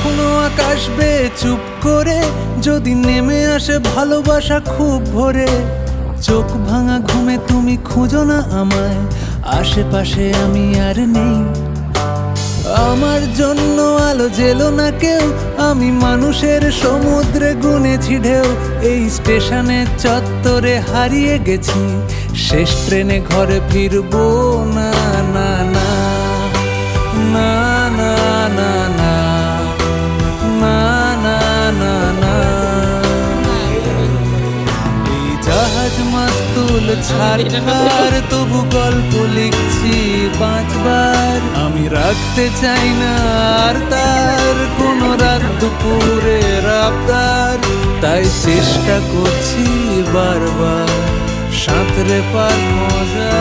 কখনো আকাশ বেয়ে চুপ করে যদি নেমে আসে ভালোবাসা খুব ভোরে, চোখ ভাঙা ঘুমে তুমি খুঁজো না আমায়, আশেপাশে আমি আর নেই। আমার জন্য আলো জেলো না কেউ, আমি মানুষের সমুদ্রে গুনেছি ঢেউ। এই স্টেশনের চত্বরে হারিয়ে গেছি, শেষ ট্রেনে ঘরে ফিরবো না না না না না না না না না না না। এই জাহাজ মাস্তুল ছাড়খার, তবু গল্প লিখছি 5 বার। আমি রাখতে চাই না আর তার কোনো রাত দুপুরের আবদার, তাই চেষ্টা করছি বারবার সাঁতরে পার মজা।